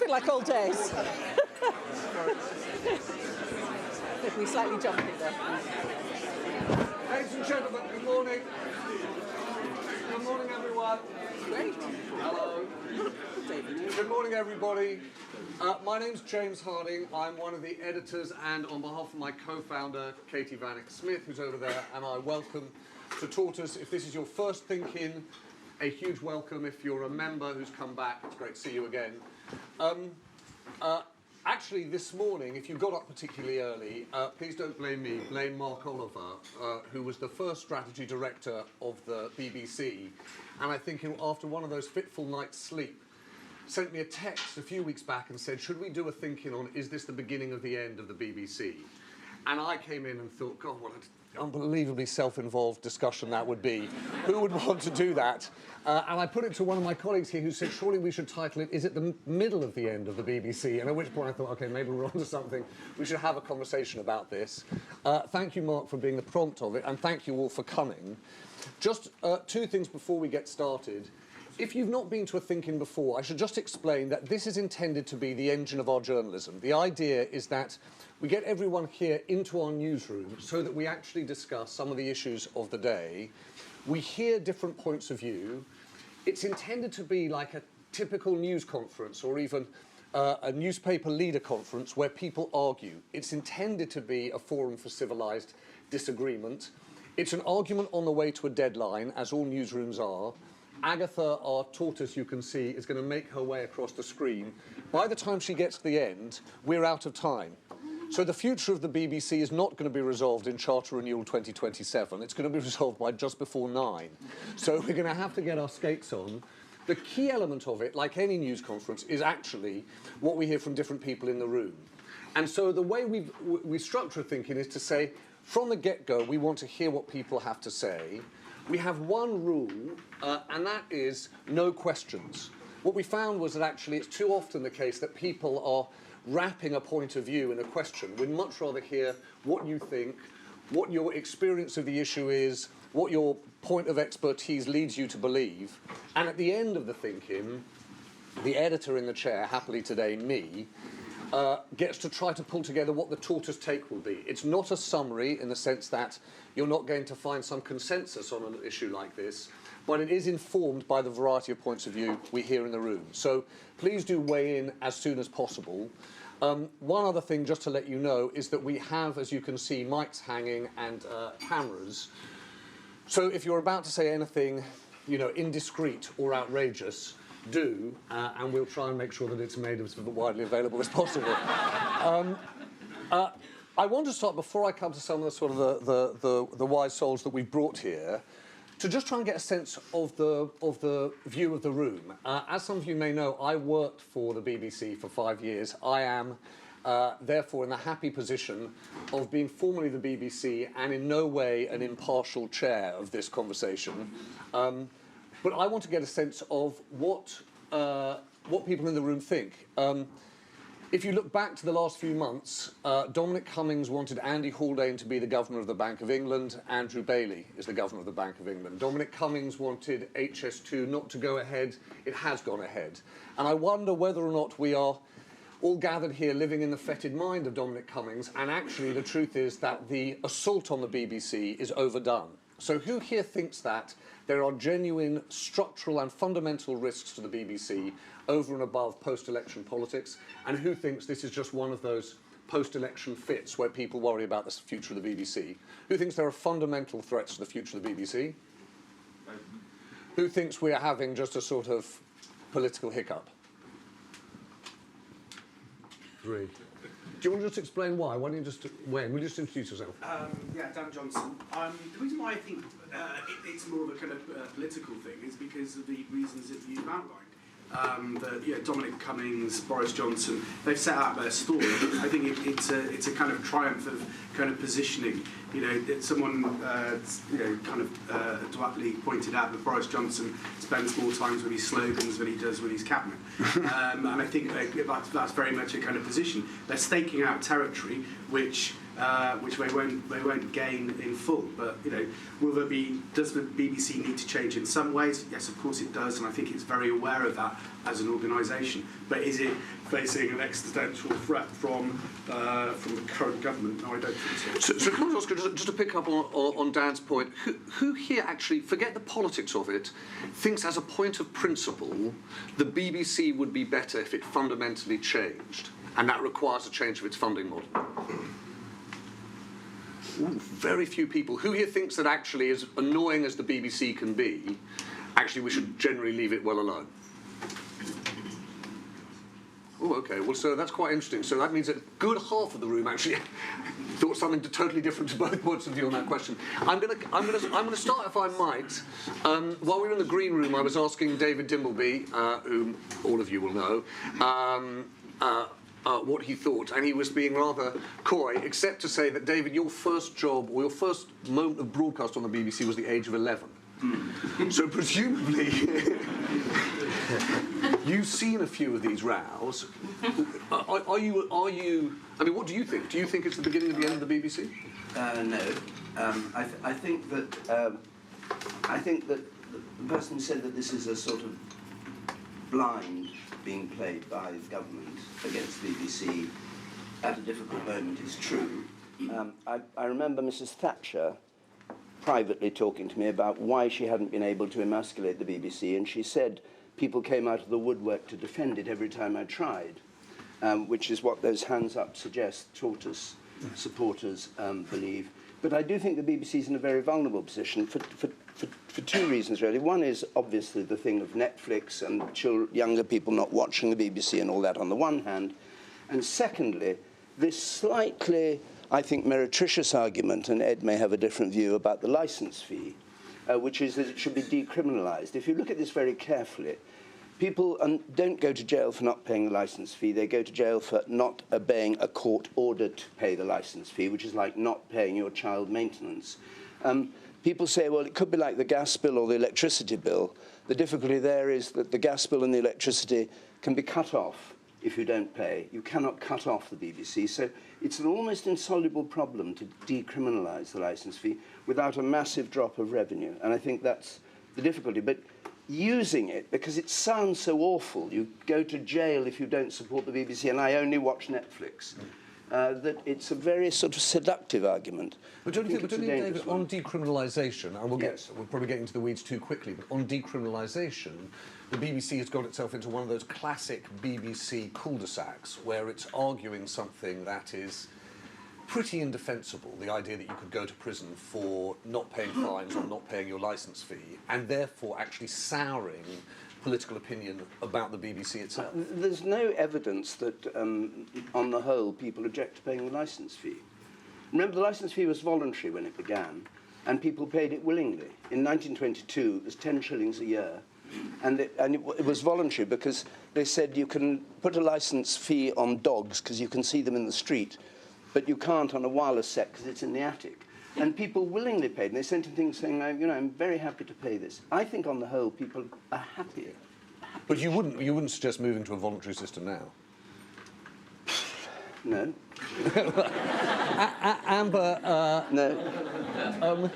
bit like old days. We slightly jumped in there. Ladies and gentlemen, good morning. Good morning, everyone. Great. Hello. Good morning, everybody. My name's James Harding. I'm one of the editors, and on behalf of my co-founder, Katie Vanek-Smith, who's over there, and I welcome to Tortoise. If this is your first ThinkIn, a huge welcome. If you're a member who's come back, it's great to see you again. Actually, this morning, if you got up particularly early, please don't blame me, blame Mark Oliver, who was the first strategy director of the BBC, and I think after one of those fitful nights' sleep, sent me a text a few weeks back and said, should we do a ThinkIn on, is this the beginning of the end of the BBC? And I came in and thought, God, what an unbelievably self-involved discussion that would be. Who would want to do that? And I put it to one of my colleagues here who said, surely we should title it, is it the middle of the end of the BBC? And at which point I thought, okay, maybe we're onto something. We should have a conversation about this. Thank you, Mark, for being the prompt of it, and thank you all for coming. Just two things before we get started. If you've not been to a ThinkIn before, I should just explain that this is intended to be the engine of our journalism. The idea is that we get everyone here into our newsroom so that we actually discuss some of the issues of the day. We hear different points of view. It's intended to be like a typical news conference or even a newspaper leader conference where people argue. It's intended to be a forum for civilised disagreement. It's an argument on the way to a deadline, as all newsrooms are. Agatha, our tortoise, you can see, is going to make her way across the screen. By the time she gets to the end, we're out of time. So the future of the BBC is not going to be resolved in Charter Renewal 2027. It's going to be resolved by just before 9. So we're going to have to get our skates on. The key element of it, like any news conference, is actually what we hear from different people in the room. And so the way we structure ThinkIn is to say, from the get-go, we want to hear what people have to say. We have one rule, and that is no questions. What we found was that actually it's too often the case that people are wrapping a point of view in a question. We'd much rather hear what you think, what your experience of the issue is, what your point of expertise leads you to believe. And at the end of the ThinkIn, the editor in the chair, happily today me, gets to try to pull together what the tortoise take will be. It's not a summary in the sense that you're not going to find some consensus on an issue like this, but it is informed by the variety of points of view we hear in the room. So please do weigh in as soon as possible. One other thing, just to let you know, is that we have, as you can see, mics hanging and cameras. So if you're about to say anything, you know, indiscreet or outrageous, do, and we'll try and make sure that it's made as widely available as possible. I want to start, before I come to some of the sort of the wise souls that we've brought here, to just try and get a sense of the view of the room. As some of you may know, I worked for the BBC for 5 years. I am therefore in the happy position of being formerly the BBC and in no way an impartial chair of this conversation. But I want to get a sense of what people in the room think. If you look back to the last few months, Dominic Cummings wanted Andy Haldane to be the Governor of the Bank of England. Andrew Bailey is the Governor of the Bank of England. Dominic Cummings wanted HS2 not to go ahead. It has gone ahead. And I wonder whether or not we are all gathered here living in the fetid mind of Dominic Cummings, and actually the truth is that the assault on the BBC is overdone. So who here thinks that there are genuine structural and fundamental risks to the BBC over and above post-election politics, and who thinks this is just one of those post-election fits where people worry about the future of the BBC? Who thinks there are fundamental threats to the future of the BBC? Who thinks we are having just a sort of political hiccup? 3. Do you want to just explain why? Why don't you just, Wayne, will you just introduce yourself? Yeah, Dan Johnson. The reason why I think it's more of a kind of political thing is because of the reasons that you've outlined. Dominic Cummings, Boris Johnson, they've set out their story. I think it's a kind of triumph of kind of positioning. You know, someone kind of adroitly pointed out that Boris Johnson spends more time with his slogans than he does with his cabinet, and I think that's very much a kind of position. They're staking out territory which which they won't gain in full. But does the BBC need to change in some ways? Yes, of course it does, and I think it's very aware of that as an organisation. But is it facing an existential threat from the current government? No, I don't think so. So can I ask you, just to pick up on Dan's point, who here actually, forget the politics of it, thinks as a point of principle the BBC would be better if it fundamentally changed, and that requires a change of its funding model? Ooh, very few people. Who here thinks that actually, as annoying as the BBC can be, actually we should generally leave it well alone? Oh, okay. Well, so that's quite interesting. So that means that a good half of the room actually thought something totally different to both points of view on that question. I'm going to start, if I might. While we were in the green room, I was asking David Dimbleby, whom all of you will know, what he thought, and he was being rather coy, except to say that, David, your first job or your first moment of broadcast on the BBC was the age of 11. So presumably you've seen a few of these rows. Are you? I mean, what do you think? Do you think it's the beginning of the end of the BBC? No. I think that the person who said that this is a sort of blind being played by the government against the BBC at a difficult moment is true. I remember Mrs. Thatcher privately talking to me about why she hadn't been able to emasculate the BBC, and she said people came out of the woodwork to defend it every time I tried, which is what those hands up suggest Tortoise supporters believe. But I do think the BBC is in a very vulnerable position for two reasons, really. One is obviously the thing of Netflix and younger people not watching the BBC and all that on the one hand, and secondly, this slightly, I think, meretricious argument, and Ed may have a different view about the licence fee, which is that it should be decriminalised. If you look at this very carefully, people don't go to jail for not paying the licence fee. They go to jail for not obeying a court order to pay the licence fee, which is like not paying your child maintenance. People say, well, it could be like the gas bill or the electricity bill. The difficulty there is that the gas bill and the electricity can be cut off if you don't pay. You cannot cut off the BBC. So it's an almost insoluble problem to decriminalise the licence fee without a massive drop of revenue. And I think that's the difficulty. But using it, because it sounds so awful, you go to jail if you don't support the BBC, and I only watch Netflix. That it's a very sort of seductive argument. But don't you think, David, on decriminalisation, and we'll probably get into the weeds too quickly, but on decriminalisation, the BBC has got itself into one of those classic BBC cul-de-sacs where it's arguing something that is pretty indefensible, the idea that you could go to prison for not paying fines or not paying your licence fee, and therefore actually souring political opinion about the BBC itself. There's no evidence that, on the whole, people object to paying the licence fee. Remember, the licence fee was voluntary when it began, and people paid it willingly. In 1922, it was 10 shillings a year, and it was voluntary because they said you can put a licence fee on dogs because you can see them in the street, but you can't on a wireless set because it's in the attic. And people willingly paid, and they sent in things saying, I'm very happy to pay this. I think, on the whole, people are happy. But you wouldn't suggest moving to a voluntary system now? No. Amber. No.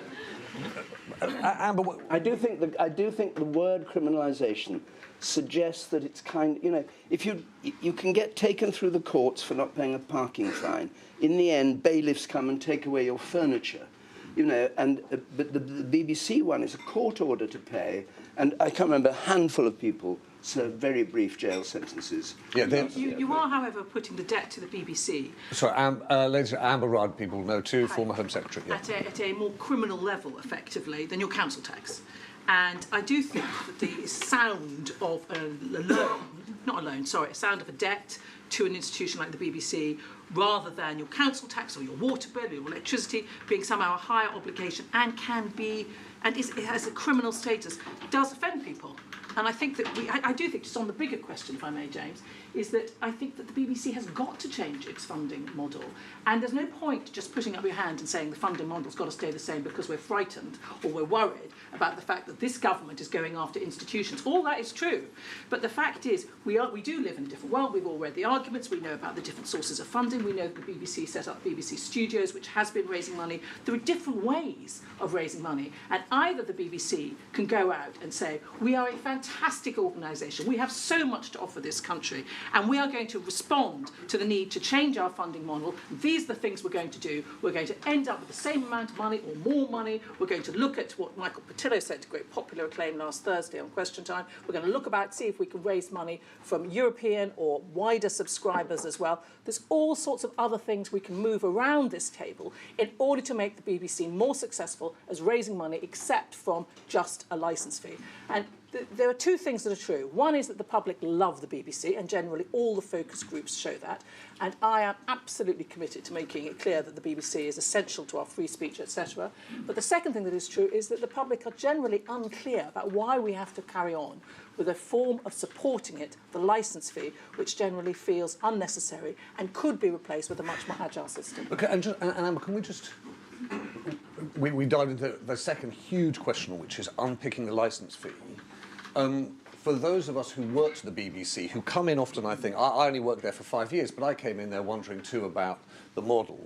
Amber. I do think the word criminalisation suggests that it's if you can get taken through the courts for not paying a parking fine. In the end, bailiffs come and take away your furniture, but the BBC one is a court order to pay, and I can't remember, a handful of people serve very brief jail sentences. Yeah, you are, however, putting the debt to the BBC. Sorry, ladies, Amber Rudd, people know too, former Home Secretary. Yeah. At a more criminal level, effectively, than your council tax. And I do think that the sound of a sound of a debt to an institution like the BBC, rather than your council tax or your water bill or your electricity being somehow a higher obligation and it has a criminal status, does offend people. And I think that I do think, just on the bigger question, if I may, James, is that I think that the BBC has got to change its funding model. And there's no point just putting up your hand and saying the funding model's got to stay the same because we're frightened or we're worried about the fact that this government is going after institutions. All that is true. But the fact is, we do live in a different world. We've all read the arguments. We know about the different sources of funding. We know that the BBC set up BBC Studios, which has been raising money. There are different ways of raising money. And either the BBC can go out and say, we are a fantastic organisation. We have so much to offer this country. And we are going to respond to the need to change our funding model. These are the things we're going to do. We're going to end up with the same amount of money or more money. We're going to look at what Michael Patillo said to great popular acclaim last Thursday on Question Time. We're going to look about, see if we can raise money from European or wider subscribers as well. There's all sorts of other things we can move around this table in order to make the BBC more successful as raising money, except from just a licence fee. And there are two things that are true. One is that the public love the BBC, and generally all the focus groups show that. And I am absolutely committed to making it clear that the BBC is essential to our free speech, etc. But the second thing that is true is that the public are generally unclear about why we have to carry on with a form of supporting it, the licence fee, which generally feels unnecessary and could be replaced with a much more agile system. Okay, and Amber, can we just... We dived into the second huge question, which is unpicking the licence fee. For those of us who worked at the BBC, who come in often, I think, I only worked there for 5 years, but I came in there wondering too about the model.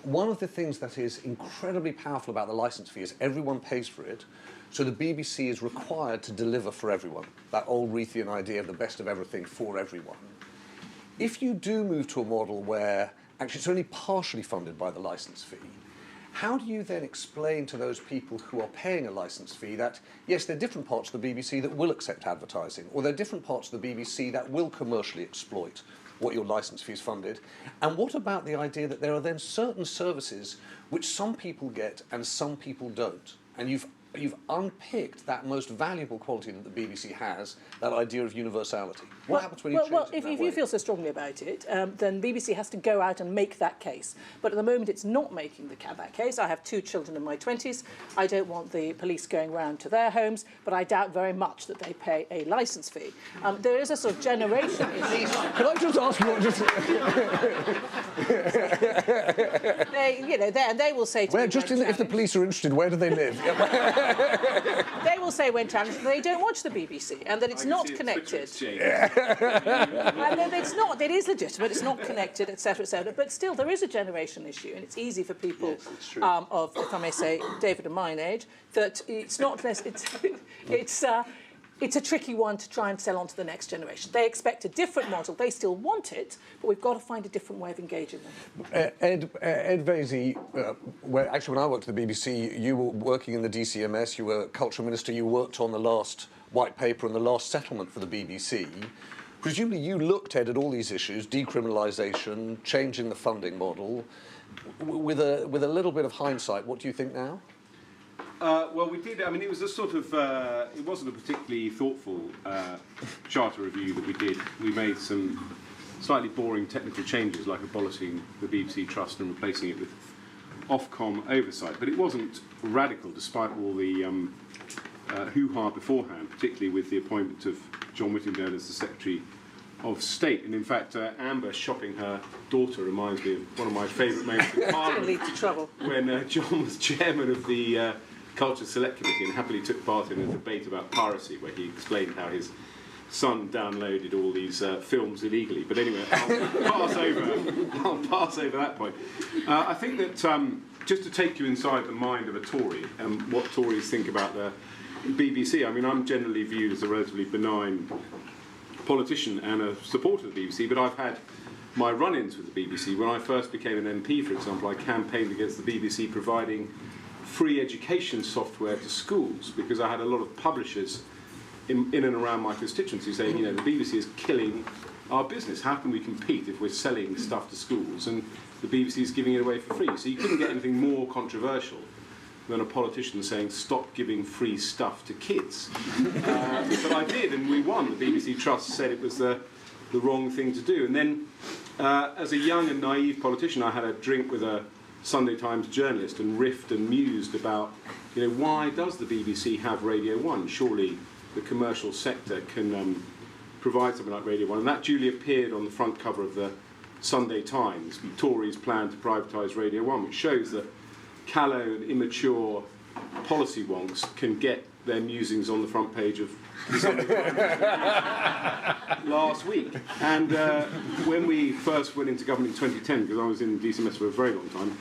One of the things that is incredibly powerful about the licence fee is everyone pays for it, so the BBC is required to deliver for everyone. That old Reithian idea of the best of everything for everyone. If you do move to a model where actually it's only partially funded by the licence fee, how do you then explain to those people who are paying a licence fee that, yes, there are different parts of the BBC that will accept advertising, or there are different parts of the BBC that will commercially exploit what your licence fee is funded? And what about the idea that there are then certain services which some people get and some people don't? And you've unpicked that most valuable quality that the BBC has, that idea of universality. What happens when you choose it if you feel so strongly about it, then BBC has to go out and make that case. But at the moment, it's not making that case. I have 2 children in my 20s. I don't want the police going round to their homes, but I doubt very much that they pay a licence fee. There is a sort of generation issue. Can I just ask what just... they will say to me... if the police are interested, where do they live? They will say when challenged that they don't watch the BBC and that it's not connected. And that it's not, it is legitimate, it's not connected, etc., etc. But still, there is a generation issue, and it's easy for people of, if I may say, David and mine age, that it's not less, it's a tricky one to try and sell on to the next generation. They expect a different model. They still want it, but we've got to find a different way of engaging them. Ed Vaizey, when I worked at the BBC, you were working in the DCMS, you were Culture Minister, you worked on the last white paper and the last settlement for the BBC. Presumably you looked, Ed, at all these issues, decriminalisation, changing the funding model. With a little bit of hindsight, what do you think now? Well, we did. I mean, it was a sort of. It wasn't a particularly thoughtful charter review that we did. We made some slightly boring technical changes, like abolishing the BBC Trust and replacing it with Ofcom oversight. But it wasn't radical, despite all the hoo-ha beforehand, particularly with the appointment of John Whittingdale as the Secretary of State. And in fact, Amber shopping her daughter reminds me of one of my favourite moments in Parliament. Lead to trouble. When John was chairman of the Culture Select Committee and happily took part in a debate about piracy, where he explained how his son downloaded all these films illegally. But anyway, I'll pass over that point. I think that just to take you inside the mind of a Tory and what Tories think about the BBC, I mean, I'm generally viewed as a relatively benign politician and a supporter of the BBC, but I've had my run-ins with the BBC. When I first became an MP, for example, I campaigned against the BBC providing free education software to schools, because I had a lot of publishers in and around my constituency saying, you know, the BBC is killing our business. How can we compete if we're selling stuff to schools and the BBC is giving it away for free? So you couldn't get anything more controversial than a politician saying, stop giving free stuff to kids. But I did, and we won. The BBC Trust said it was the wrong thing to do. And then, as a young and naive politician, I had a drink with a Sunday Times journalist and riffed and mused about, you know, why does the BBC have Radio 1? Surely the commercial sector can provide something like Radio 1. And that duly appeared on the front cover of the Sunday Times, the Tories plan to privatise Radio 1, which shows that callow and immature policy wonks can get their musings on the front page of the Sunday Times last week. And when we first went into government in 2010, because I was in DCMS for a very long time,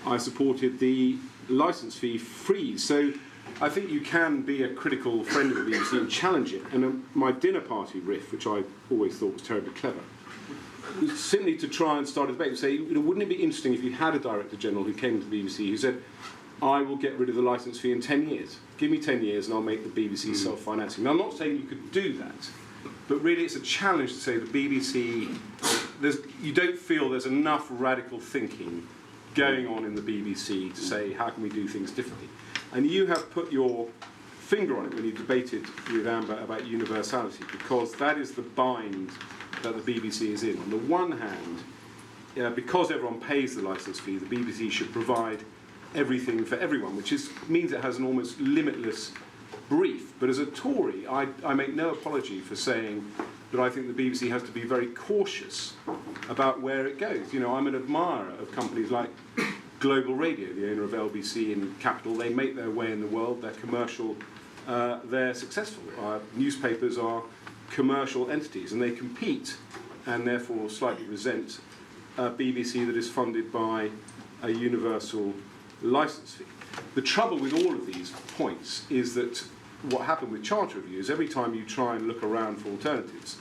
I supported the licence fee freeze. So I think you can be a critical friend of the BBC and challenge it. And my dinner party riff, which I always thought was terribly clever, was simply to try and start a debate and say, wouldn't it be interesting if you had a Director General who came to the BBC who said, I will get rid of the licence fee in 10 years. Give me 10 years and I'll make the BBC self-financing. Now, I'm not saying you could do that, but really it's a challenge to say the BBC, you don't feel there's enough radical thinking going on in the BBC to say, how can we do things differently? And you have put your finger on it when you debated with Amber about universality, because that is the bind that the BBC is in. On the one hand, because everyone pays the licence fee, the BBC should provide everything for everyone, which means it has an almost limitless brief. But as a Tory, I make no apology for saying that I think the BBC has to be very cautious about where it goes. I'm an admirer of companies like Global Radio, the owner of LBC in Capital. They make their way in the world, they're commercial, they're successful. Newspapers are commercial entities and they compete and therefore slightly resent a BBC that is funded by a universal licence fee. The trouble with all of these points is that what happened with charter review is every time you try and look around for alternatives,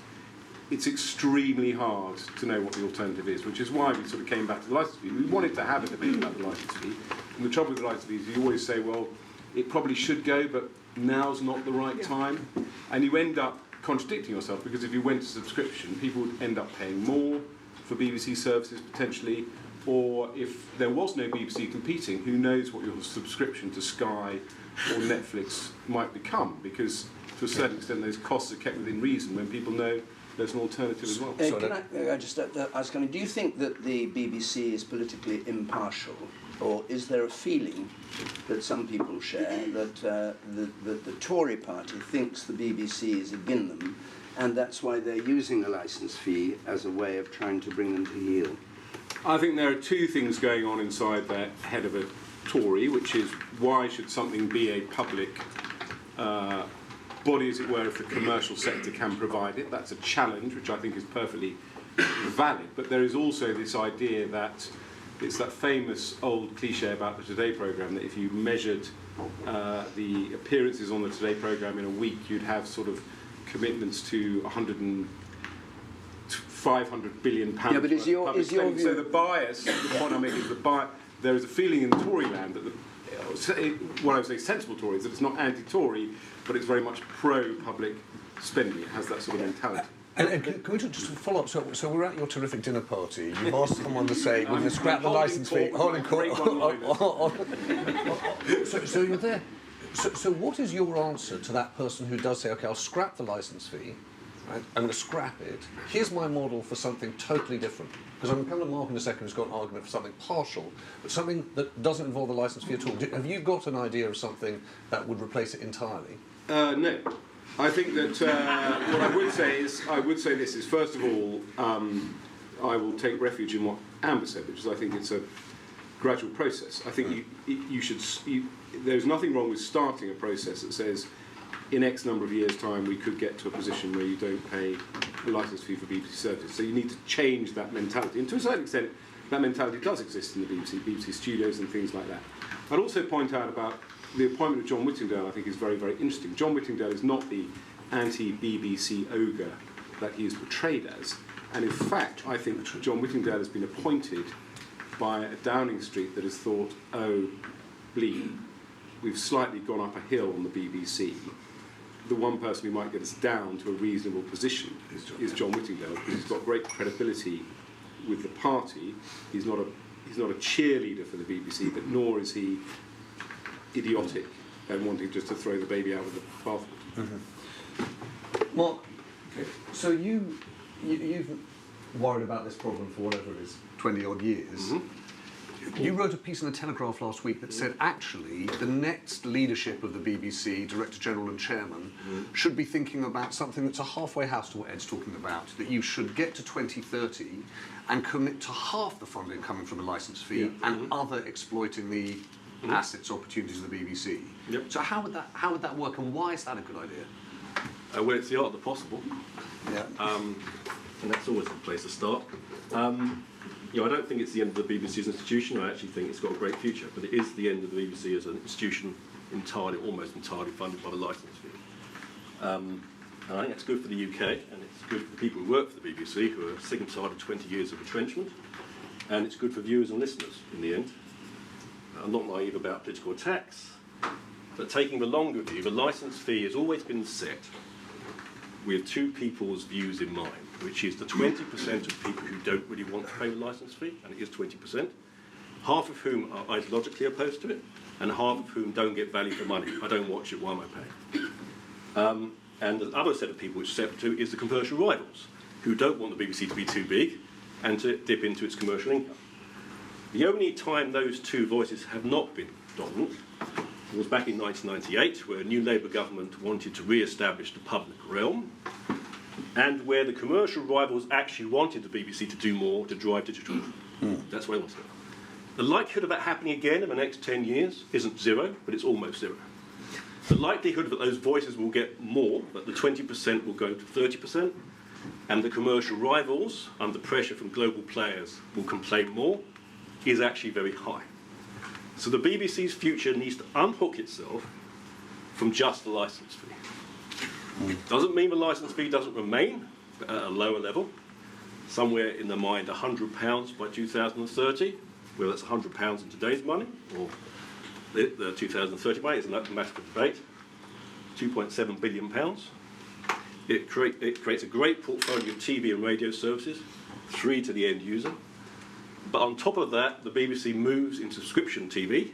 it's extremely hard to know what the alternative is, which is why we sort of came back to the licence fee. We wanted to have a debate about the licence fee, and the trouble with the licence fee is you always say, well, it probably should go, but now's not the right time, and you end up contradicting yourself, because if you went to subscription, people would end up paying more for BBC services potentially, or if there was no BBC competing, who knows what your subscription to Sky or Netflix might become, because to a certain extent those costs are kept within reason when people know there's an alternative as well. Can I just ask, do you think that the BBC is politically impartial, or is there a feeling that some people share that the Tory party thinks the BBC is against them, and that's why they're using a licence fee as a way of trying to bring them to heel? I think there are two things going on inside the head of a Tory, which is why should something be a public body, as it were, if the commercial sector can provide it. That's a challenge, which I think is perfectly valid. But there is also this idea that it's that famous old cliche about the Today programme, that if you measured the appearances on the Today programme in a week, you'd have sort of commitments to 500 billion pounds. Yeah, but is your view... So the bias, the point I'm making is there is a feeling in Toryland that what I would say sensible Tories, that it's not anti-Tory, but it's very much pro-public spending. It has that sort of mentality. And can we just follow up? So we're at your terrific dinner party. You've asked someone to say, we're going to scrap the licence fee. So you're there. So what is your answer to that person who does say, OK, I'll scrap the licence fee, right? I'm going to scrap it. Here's my model for something totally different. Because I'm coming to Mark in a second who's got an argument for something partial, but something that doesn't involve the licence fee at all. Have you got an idea of something that would replace it entirely? No. I think that what I would say this is, first of all, I will take refuge in what Amber said, which is I think it's a gradual process. I think there's nothing wrong with starting a process that says in X number of years' time we could get to a position where you don't pay a licence fee for BBC services. So you need to change that mentality. And to a certain extent, that mentality does exist in the BBC studios and things like that. I'd also point out about the appointment of John Whittingdale. I think is very, very interesting. John Whittingdale is not the anti-BBC ogre that he is portrayed as. And in fact, I think John Whittingdale has been appointed by a Downing Street that has thought, oh, bleed, we've slightly gone up a hill on the BBC. The one person who might get us down to a reasonable position is John Whittingdale, because he's got great credibility with the party. He's not a cheerleader for the BBC, but nor is he idiotic and wanting just to throw the baby out with the bathwater. Mm-hmm. Mark, so you've worried about this problem for whatever it is, 20 odd years. Mm-hmm. You wrote a piece in the Telegraph last week that said actually the next leadership of the BBC, Director General and Chairman, should be thinking about something that's a halfway house to what Ed's talking about, that you should get to 2030 and commit to half the funding coming from the licence fee and other exploiting the assets, opportunities of the BBC. Yep. So how would that work, and why is that a good idea? Well, it's the art of the possible, Yeah. and that's always the place to start. I don't think it's the end of the BBC as an institution. I actually think it's got a great future, but it is the end of the BBC as an institution, almost entirely funded by the licence fee. And I think that's good for the UK, and it's good for the people who work for the BBC, who are sick and tired of 20 years of retrenchment, and it's good for viewers and listeners in the end. I'm not naive about political attacks, but taking the longer view, the licence fee has always been set with two people's views in mind, which is the 20% of people who don't really want to pay the licence fee, and it is 20%, half of whom are ideologically opposed to it, and half of whom don't get value for money. I don't watch it, why am I paying? And the other set of people which set to is the commercial rivals, who don't want the BBC to be too big and to dip into its commercial income. The only time those two voices have not been dominant was back in 1998, where a new Labour government wanted to re-establish the public realm, and where the commercial rivals actually wanted the BBC to do more to drive digital. That's where I want to go. The likelihood of that happening again in the next 10 years isn't zero, but it's almost zero. The likelihood that those voices will get more, that the 20% will go to 30%, and the commercial rivals, under pressure from global players, will complain more, is actually very high. So the BBC's future needs to unhook itself from just the licence fee. Doesn't mean the licence fee doesn't remain at a lower level, somewhere in the mind £100 by 2030, whether that's £100 in today's money or the 2030 money is a mathematical debate. £2.7 billion. It creates a great portfolio of TV and radio services, free to the end user. But on top of that, the BBC moves into subscription TV.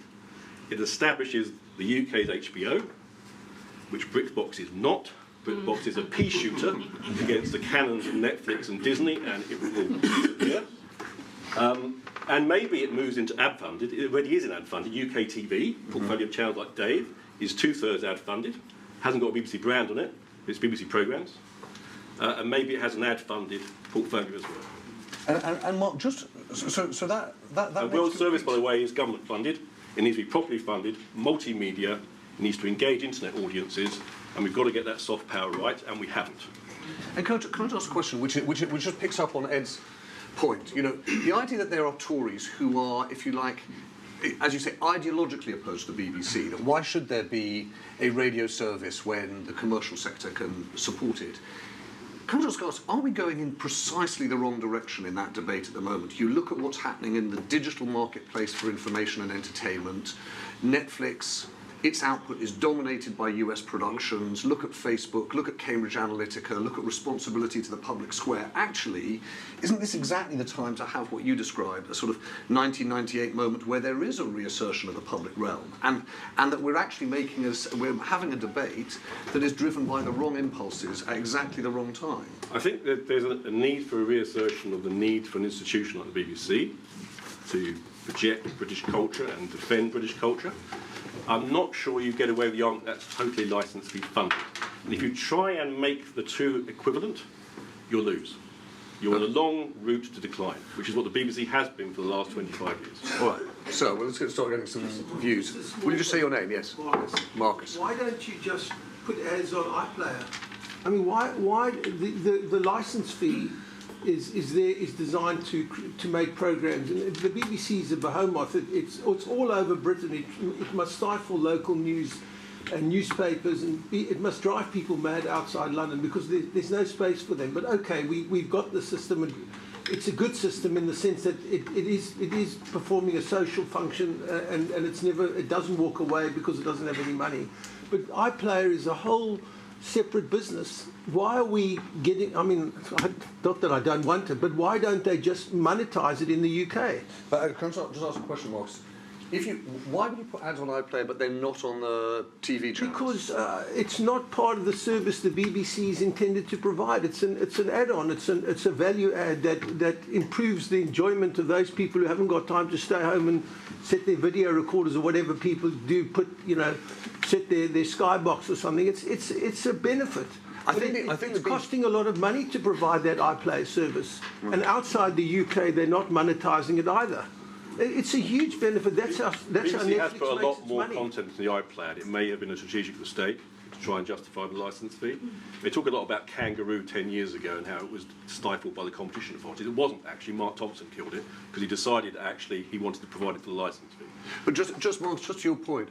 It establishes the UK's HBO, which BritBox is not. BritBox is a pea shooter against the cannons of Netflix and Disney, and it will disappear. And maybe it moves into ad-funded. It already is in ad-funded. UK TV, portfolio of channels like Dave, is 2/3 ad-funded. Hasn't got a BBC brand on it. It's BBC programmes. And maybe it has an ad-funded portfolio as well. And Mark, just so that World Service, by the way, is government funded. It needs to be properly funded, multimedia. It needs to engage internet audiences, and we've got to get that soft power right, and we haven't. And can I just ask a question, which just picks up on Ed's point? You know, the idea that there are Tories who are, if you like, as you say, ideologically opposed to the BBC. That why should there be a radio service when the commercial sector can support it? Can I just ask, are we going in precisely the wrong direction in that debate at the moment? You look at what's happening in the digital marketplace for information and entertainment. Netflix, its output is dominated by US productions. Look at Facebook, look at Cambridge Analytica, look at responsibility to the public square. Actually, isn't this exactly the time to have what you described, a sort of 1998 moment where there is a reassertion of the public realm, and that we're actually we're having a debate that is driven by the wrong impulses at exactly the wrong time? I think that there's a need for a reassertion of the need for an institution like the BBC to project British culture and defend British culture. I'm not sure you get away with the argument that's totally licence fee funded. And if you try and make the two equivalent, you'll lose. You're on a long route to decline, which is what the BBC has been for the last 25 years. All right, so let's start getting some views. Will you just say your name? Yes. Marcus. Why don't you just put ads on iPlayer? I mean, why the licence fee is designed to make programmes, and the BBC is a behemoth. It's all over Britain. It must stifle local news and newspapers, and it must drive people mad outside London because there's no space for them. But okay, we've got the system, and it's a good system in the sense that it is performing a social function, and it doesn't walk away because it doesn't have any money. But iPlayer is a whole separate business. Why are we getting, I mean, not that I don't want it, but why don't they just monetize it in the UK? But can I just ask a question, Marcus? Why would you put ads on iPlayer but then not on the TV channels? Because it's not part of the service the BBC is intended to provide. It's an add-on. It's a value add that improves the enjoyment of those people who haven't got time to stay home and set their video recorders or whatever people do. Set their skybox or something. It's a benefit. I think it's costing a lot of money to provide that iPlayer service, and outside the UK they're not monetising it either. It's a huge benefit. That's how BBC has Netflix put a makes lot its more money. content in the iPlayer. It may have been a strategic mistake to try and justify the licence fee. They talk a lot about Kangaroo 10 years ago and how it was stifled by the competition authorities. It wasn't actually. Mark Thompson killed it because he decided actually he wanted to provide it for the licence fee. But just to your point,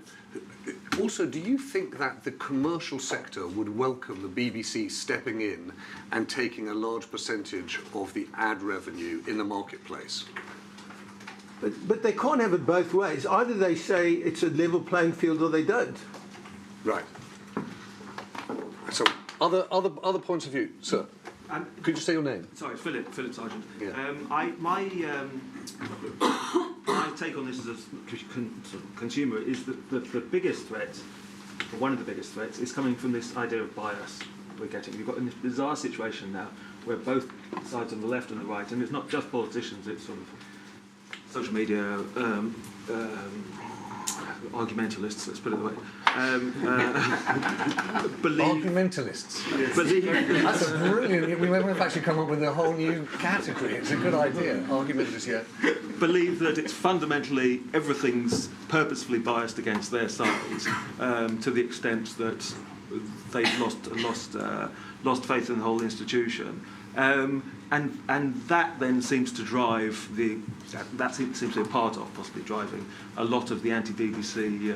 also, do you think that the commercial sector would welcome the BBC stepping in and taking a large percentage of the ad revenue in the marketplace? But they can't have it both ways. Either they say it's a level playing field or they don't. Right. So, other points of view, sir. Could you say your name? Sorry, it's Philip Sargent. Yeah. My take on this as a consumer is that the biggest threat, or one of the biggest threats, is coming from this idea of bias we're getting. We've got this bizarre situation now where both sides on the left and the right, and it's not just politicians, it's sort of social media argumentalists, let's put it that way. Argumentalists. That's a brilliant. We've actually come up with a whole new category. It's a good idea. Argumentalists, yeah. Believe that it's fundamentally everything's purposefully biased against their side, to the extent that they've lost faith in the whole institution. And that then seems to drive that seems to be a part of possibly driving a lot of the anti-BBC.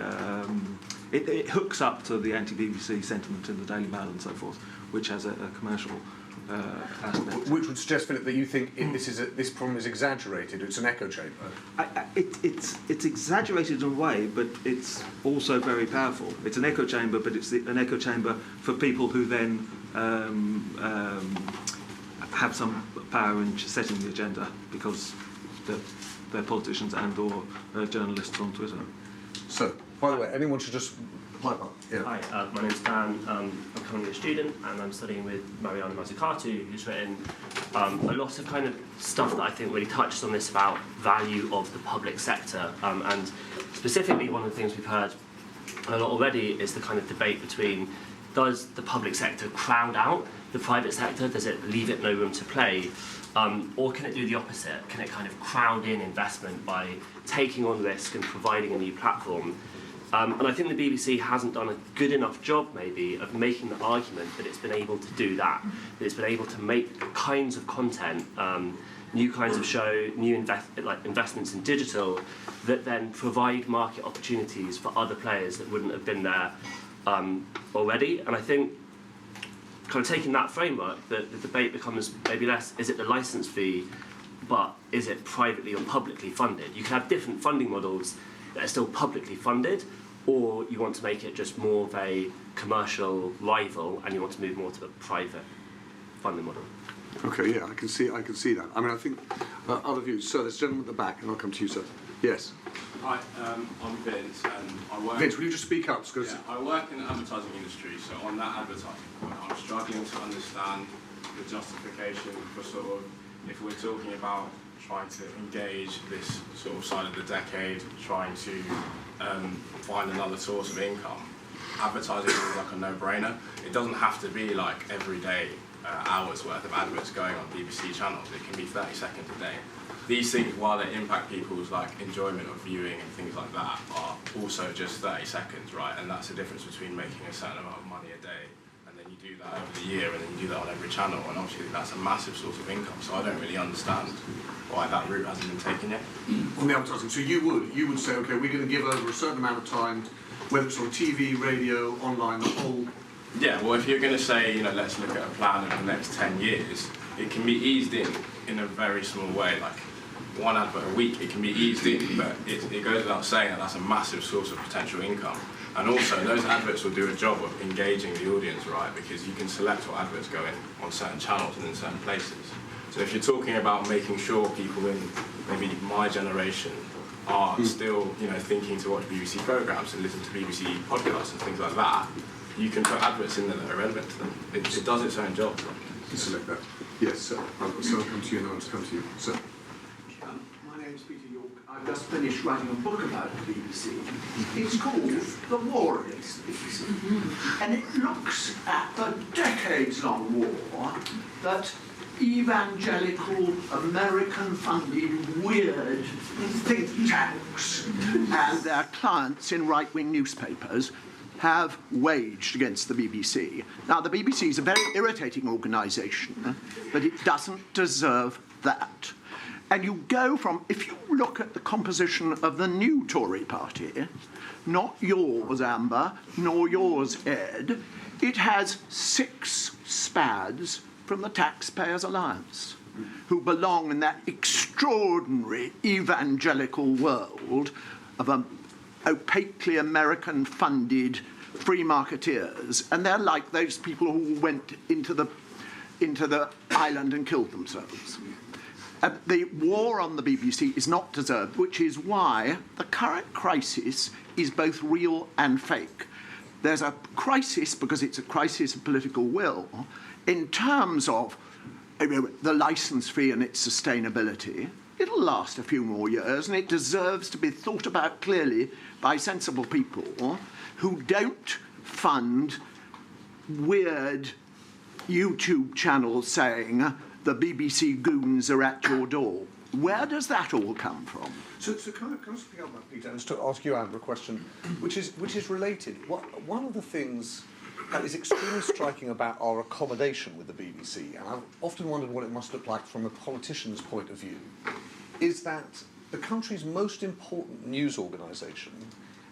It hooks up to the anti-BBC sentiment in the Daily Mail and so forth, which has a commercial aspect. Which would suggest, Philip, that you think this problem is exaggerated. It's an echo chamber. It's exaggerated in a way, but it's also very powerful. It's an echo chamber, but it's an echo chamber for people who then have some power in setting the agenda because they're politicians and or journalists on Twitter. So, by the way, anyone should just pipe up. Yeah. Hi, my name's Dan. I'm currently a student and I'm studying with Mariana Mazzucato, who's written a lot of kind of stuff that I think really touches on this about value of the public sector. And specifically, one of the things we've heard a lot already is the kind of debate between, does the public sector crowd out the private sector? Does it leave it no room to play? Or can it do the opposite? Can it kind of crowd in investment by taking on risk and providing a new platform? And I think the BBC hasn't done a good enough job, maybe, of making the argument that it's been able to do that it's been able to make kinds of content, new kinds of show, new investments in digital, that then provide market opportunities for other players that wouldn't have been there already. And I think, kind of taking that framework, the debate becomes maybe less, is it the licence fee, but is it privately or publicly funded? You can have different funding models that are still publicly funded, or you want to make it just more of a commercial rival and you want to move more to a private funding model. Okay, yeah, I can see that. I mean, I think other views. So, there's a gentleman at the back, and I'll come to you, sir. Yes. Hi, I'm Vince, and I work. Vince, will you just speak up? Because I work in the advertising industry, so on that advertising point, I'm struggling to understand the justification for sort of, if we're talking about trying to engage this sort of side of the decade, trying to find another source of income. Advertising is like a no-brainer. It doesn't have to be like every day, hours worth of adverts going on BBC channels. It can be 30 seconds a day. These things, while they impact people's like enjoyment of viewing and things like that, are also just 30 seconds, right? And that's the difference between making a certain amount of money a day, and then you do that over the year, and then you do that on every channel, and obviously that's a massive source of income. So I don't really understand why that route hasn't been taken yet. On the advertising, so you would say, okay, we're going to give over a certain amount of time, whether it's on TV, radio, online, the whole. Yeah, well, if you're going to say, you know, let's look at a plan in the next 10 years, it can be eased in a very small way, like one advert a week. It can be eased in, but it goes without saying that that's a massive source of potential income. And also, those adverts will do a job of engaging the audience, right? Because you can select what adverts go in on certain channels and in certain places. So if you're talking about making sure people in maybe my generation are still, you know, thinking to watch BBC programmes and listen to BBC podcasts and things like that, you can put adverts in there that are relevant to them. It does its own job. Select that. Yes, sir. I'll come to you and then I'll come to you. Sir. My name's Peter York. I've just finished writing a book about the BBC. It's called The War Against the BBC. And it looks at the decades-long war that evangelical, American-funded, weird think tanks and their clients in right-wing newspapers have waged against the BBC. Now, the BBC is a very irritating organisation, but it doesn't deserve that. And you go from, if you look at the composition of the new Tory party, not yours, Amber, nor yours, Ed, it has 6 spads from the Taxpayers' Alliance, who belong in that extraordinary evangelical world of opaquely American-funded free marketeers, and they're like those people who went into the island and killed themselves. The war on the BBC is not deserved, which is why the current crisis is both real and fake. There's a crisis because it's a crisis of political will in terms of the licence fee and its sustainability. It'll last a few more years, and it deserves to be thought about clearly by sensible people who don't fund weird YouTube channels saying the BBC goons are at your door. Where does that all come from? So can I just pick up that, Peter, and just to ask you, Amber, a question which is related. One of the things that is extremely striking about our accommodation with the BBC, and I've often wondered what it must look like from a politician's point of view, is that the country's most important news organisation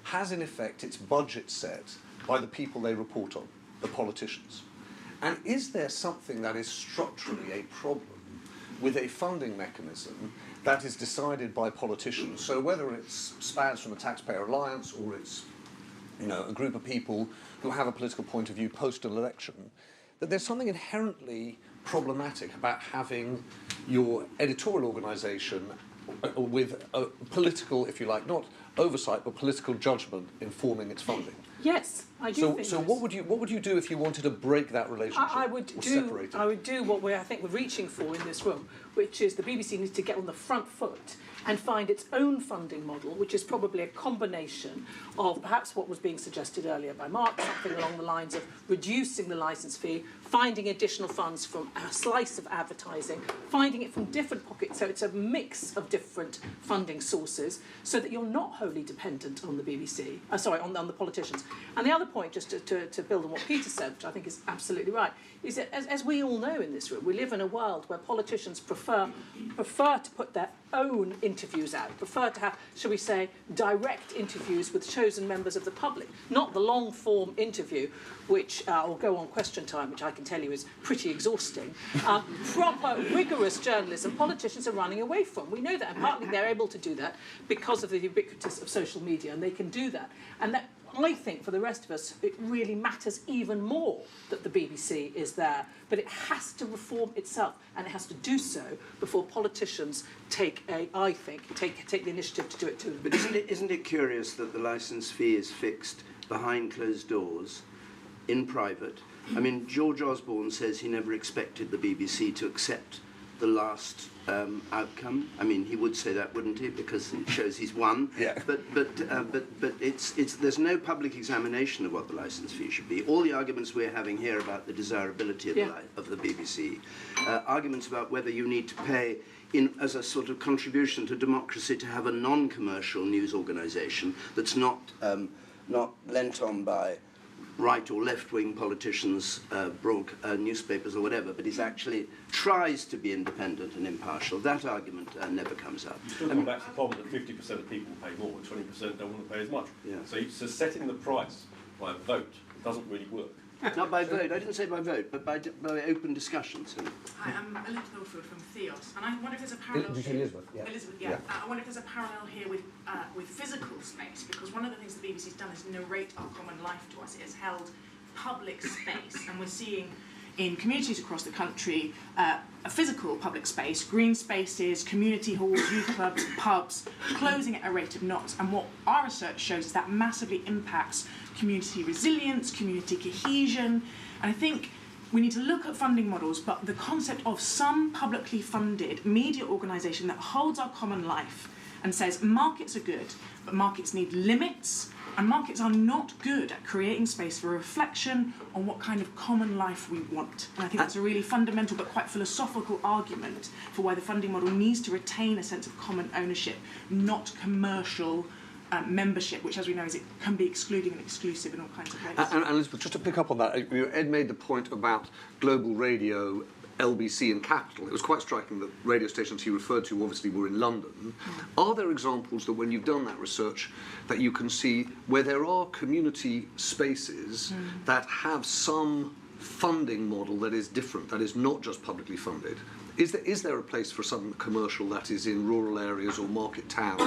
has in effect its budget set by the people they report on, the politicians. And is there something that is structurally a problem with a funding mechanism that is decided by politicians? So whether it's spads from the Taxpayer Alliance or it's, you know, a group of people who have a political point of view post an election, that there's something inherently problematic about having your editorial organisation with a political, if you like, not oversight but political judgment informing its funding. Yes, I do think so. What would you do if you wanted to break that relationship? I would do what I think we're reaching for in this room, which is the BBC needs to get on the front foot and find its own funding model, which is probably a combination of perhaps what was being suggested earlier by Mark, something along the lines of reducing the licence fee, finding additional funds from a slice of advertising, finding it from different pockets, so it's a mix of different funding sources, so that you're not wholly dependent on the BBC, on the politicians. And the other point, just to build on what Peter said, which I think is absolutely right, is that as we all know in this room, we live in a world where politicians prefer to put their own interviews out, prefer to have, shall we say, direct interviews with chosen members of the public, not the long-form interview, which will go on Question Time, which I can tell you is pretty exhausting. Proper, rigorous journalism politicians are running away from. We know that, and partly they're able to do that because of the ubiquitous of social media, and they can do that. And that, I think, for the rest of us, it really matters even more that the BBC is there. But it has to reform itself, and it has to do so before politicians take the initiative to do it too. But isn't it curious that the licence fee is fixed behind closed doors, in private? I mean, George Osborne says he never expected the BBC to accept the last outcome. I mean, he would say that, wouldn't he? Because it shows he's won. Yeah. But there's no public examination of what the licence fee should be. All the arguments we're having here about the desirability of the BBC, arguments about whether you need to pay as a sort of contribution to democracy to have a non-commercial news organisation that's not lent on by right or left-wing politicians, newspapers or whatever, but it actually tries to be independent and impartial. That argument never comes up. Still come back to the problem that 50% of people pay more and 20% don't want to pay as much. Yeah. So setting the price by a vote doesn't really work. Not by vote. I didn't say by vote, but by open discussions. Hi, I'm Elizabeth Milford from Theos, and I wonder if there's a parallel. Did you say Elizabeth? Yeah. Elizabeth, yeah. I wonder if there's a parallel here with physical space, because one of the things the BBC's done is narrate our common life to us. It has held public space, and we're seeing, in communities across the country a physical public space, green spaces, community halls, youth clubs, pubs, closing at a rate of knots. And what our research shows is that massively impacts community resilience, community cohesion. And I think we need to look at funding models, but the concept of some publicly funded media organisation that holds our common life and says markets are good, but markets need limits, and markets are not good at creating space for reflection on what kind of common life we want. And I think that's a really fundamental but quite philosophical argument for why the funding model needs to retain a sense of common ownership, not commercial membership, which, as we know, it can be excluding and exclusive in all kinds of ways. And Elizabeth, just to pick up on that, Ed made the point about global radio, LBC and Capital. It was quite striking that radio stations he referred to obviously were in London. Are there examples that when you've done that research that you can see where there are community spaces that have some funding model that is different, that is not just publicly funded? Is there a place for some commercial that is in rural areas or market towns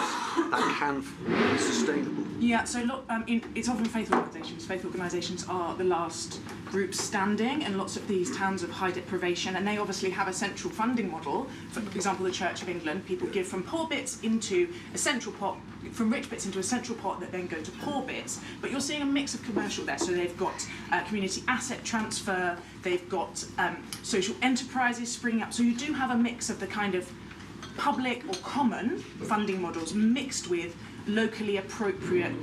that can be sustainable? Yeah, so look, it's often faith organisations. Faith organisations are the last group standing in lots of these towns of high deprivation, and they obviously have a central funding model. For example, the Church of England, people give from poor bits into a central pot, from rich bits into a central pot that then go to poor bits. But you're seeing a mix of commercial there. So they've got community asset transfer, they've got social enterprises springing up. So you do have a mix of the kind of public or common funding models mixed with locally appropriate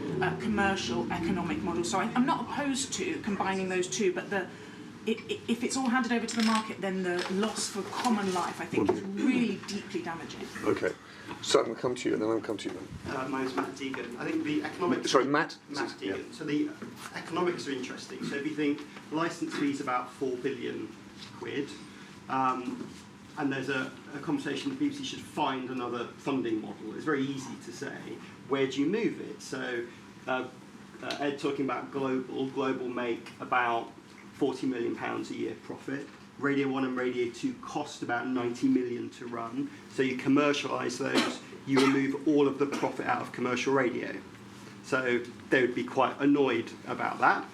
commercial economic models. So I'm not opposed to combining those two, but if it's all handed over to the market, then the loss for common life, I think, is really deeply damaging. Okay. So I'm going to come to you, and then I'll come to you then. My name's Matt Deegan. I think the economics... Sorry, Matt? Matt Deegan. Yeah. So the economics are interesting. So if you think licence fees about £4 billion, and there's a conversation the BBC should find another funding model. It's very easy to say, where do you move it? So Ed talking about Global make about £40 million a year profit. Radio 1 and Radio 2 cost about 90 million to run. So you commercialise those, you remove all of the profit out of commercial radio. So they would be quite annoyed about that.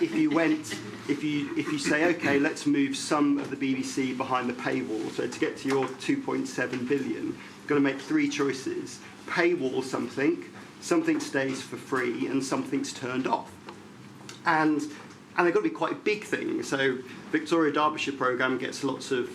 If you say, okay, let's move some of the BBC behind the paywall. So to get to your 2.7 billion, you've got to make three choices. Paywall something stays for free, and something's turned off. And they've got to be quite big things. So Victoria Derbyshire programme gets lots of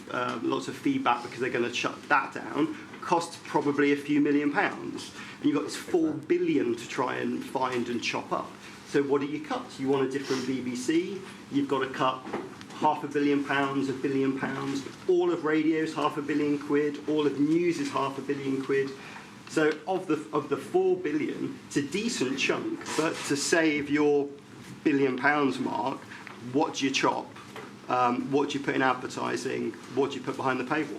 feedback because they're going to shut that down. Costs probably a few £1 million. And you've got this 4 billion to try and find and chop up. So what do you cut? You want a different BBC. You've got to cut £500 million, £1 billion. All of radio's £500 million. All of news is £500 million. So of the 4 billion, it's a decent chunk. But to save your £1 billion mark, what do you chop? What do you put in advertising? What do you put behind the paywall?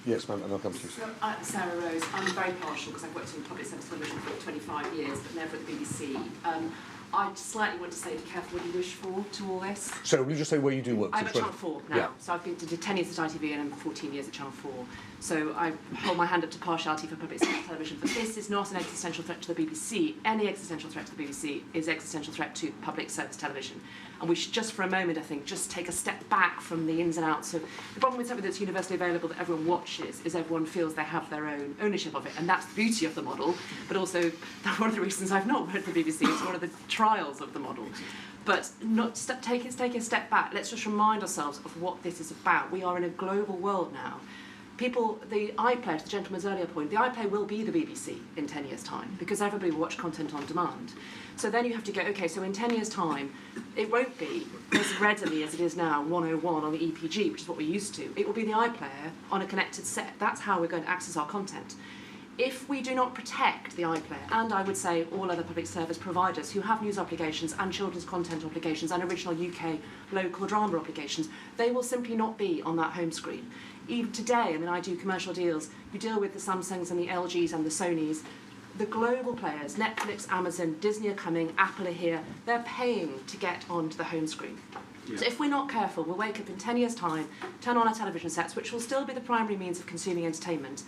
Yes, ma'am, and I'll come to you. So, Sarah Rose, I'm very partial because I've worked in public service television for 25 years, but never at the BBC. I slightly want to say, be careful what you wish for to all this. So, will you just say where you do work? I'm at Channel 4 now, yeah. So I've been to 10 years at ITV and I'm 14 years at Channel 4. So I hold my hand up to partiality for public service television, but this is not an existential threat to the BBC. Any existential threat to the BBC is existential threat to public service television. And we should just for a moment, I think, just take a step back from the ins and outs of... The problem with something that's universally available that everyone watches is everyone feels they have their own ownership of it, and that's the beauty of the model, but also one of the reasons I've not worked for the BBC. It's one of the trials of the model. But take a step back. Let's just remind ourselves of what this is about. We are in a global world now. People, the iPlayer, to the gentleman's earlier point, the iPlayer will be the BBC in 10 years' time because everybody will watch content on demand. So then you have to go, okay, so in 10 years' time, it won't be as readily as it is now, 101 on the EPG, which is what we're used to. It will be the iPlayer on a connected set. That's how we're going to access our content. If we do not protect the iPlayer, and I would say all other public service providers who have news obligations and children's content obligations and original UK local drama obligations, they will simply not be on that home screen. Even today, I mean, I do commercial deals, you deal with the Samsungs and the LGs and the Sonys. The global players, Netflix, Amazon, Disney are coming, Apple are here, they're paying to get onto the home screen. Yeah. So if we're not careful, we'll wake up in 10 years' time, turn on our television sets, which will still be the primary means of consuming entertainment,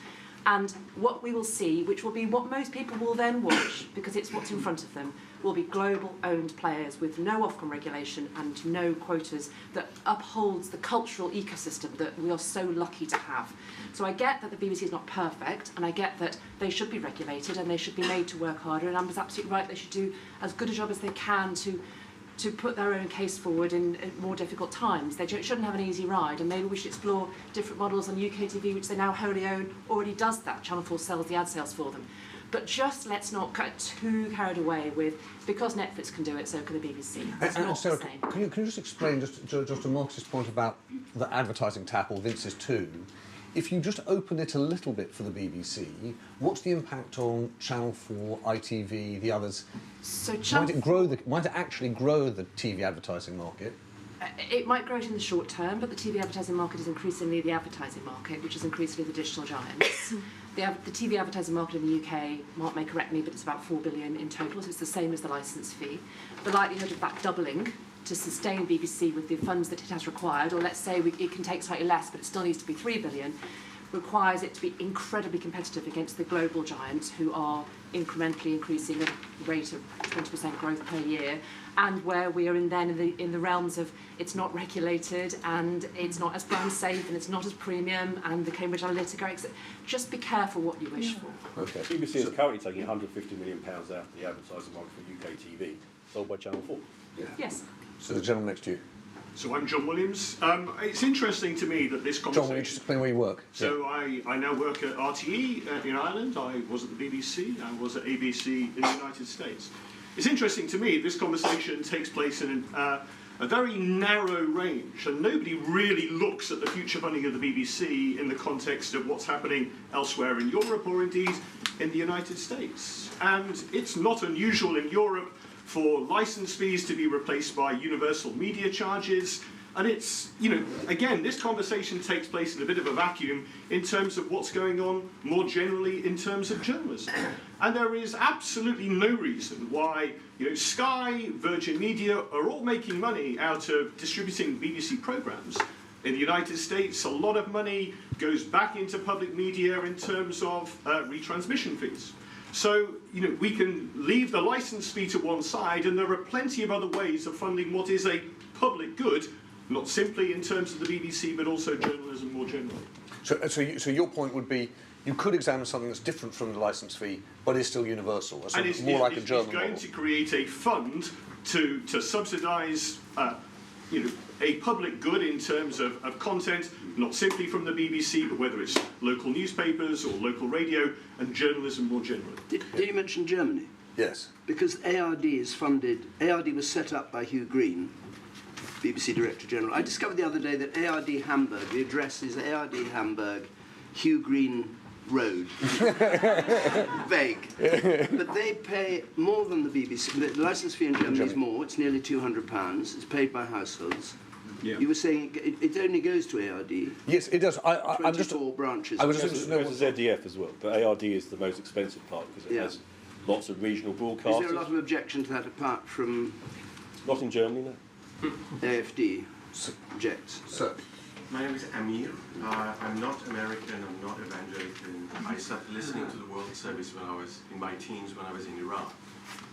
And what we will see, which will be what most people will then watch, because it's what's in front of them, will be global-owned players with no Ofcom regulation and no quotas that upholds the cultural ecosystem that we are so lucky to have. So I get that the BBC is not perfect, and I get that they should be regulated and they should be made to work harder, and Amber's absolutely right, they should do as good a job as they can to put their own case forward in more difficult times. They shouldn't have an easy ride, and maybe we should explore different models on UK TV, which they now wholly own, already does that. Channel 4 sells the ad sales for them. But just let's not get too carried away with, because Netflix can do it, so can the BBC. It's not Sarah, the same. can you just explain, just to Marcus's point about the advertising tap, or Vince's too, if you just open it a little bit for the BBC, what's the impact on Channel 4, ITV, the others? So Might it actually grow the TV advertising market? It might grow it in the short term, but the TV advertising market is increasingly the advertising market, which is increasingly the digital giants. The TV advertising market in the UK, Mark may correct me, but it's about 4 billion in total, so it's the same as the licence fee. The likelihood of that doubling to sustain BBC with the funds that it has required, or let's say it can take slightly less, but it still needs to be 3 billion, requires it to be incredibly competitive against the global giants who are incrementally increasing at a rate of 20% growth per year, and where we are in the realms of it's not regulated and it's not as brand safe and it's not as premium, and the Cambridge Analytica, just be careful what you wish for. Okay. BBC is currently taking £150 million out of the advertising market for UK TV, sold by Channel 4. Yeah. Yes. So the gentleman next to you. So I'm John Williams. It's interesting to me that this conversation... John, will you just explain where you work? So yeah. I now work at RTE in Ireland. I was at the BBC. I was at ABC in the United States. It's interesting to me this conversation takes place in a very narrow range, and nobody really looks at the future funding of the BBC in the context of what's happening elsewhere in Europe, or indeed in the United States. And it's not unusual in Europe for licence fees to be replaced by universal media charges. And it's, again, this conversation takes place in a bit of a vacuum in terms of what's going on more generally in terms of journalism. And there is absolutely no reason why, Sky, Virgin Media are all making money out of distributing BBC programmes. In the United States, a lot of money goes back into public media in terms of retransmission fees. So, we can leave the licence fee to one side, and there are plenty of other ways of funding what is a public good, not simply in terms of the BBC, but also journalism more generally. So your point would be, you could examine something that's different from the licence fee, but is still universal, And it's more like a German it's going model. to create a fund to subsidise a public good in terms of content, not simply from the BBC, but whether it's local newspapers or local radio, and journalism more generally. Did you mention Germany? Yes. Because ARD is funded, ARD was set up by Hugh Green, BBC Director General. I discovered the other day that ARD Hamburg, the address is ARD Hamburg, Hugh Green Road. Vague. But they pay more than the BBC. The licence fee in Germany is more, it's nearly £200. It's paid by households. Yeah. You were saying it only goes to ARD. Yes, it does. I'm just 24 branches. I was just It goes to ZDF as well, but ARD is the most expensive part because it has lots of regional broadcasters. Is there a lot of objection to that apart from... Not in Germany, no. AFD objects. So, my name is Amir. I'm not American, I'm not evangelical. I started listening to the World Service when I was in my teens, when I was in Iraq.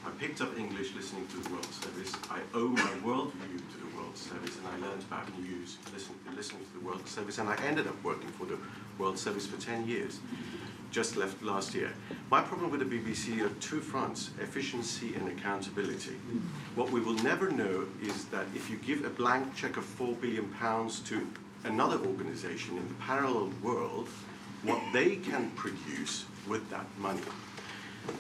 I picked up English listening to the World Service. I owe my worldview to the World Service, and I learned about news listening to the World Service, and I ended up working for the World Service for 10 years. Just left last year. My problem with the BBC are two fronts, efficiency and accountability. What we will never know is that if you give a blank cheque of £4 billion to another organisation in the parallel world, what they can produce with that money.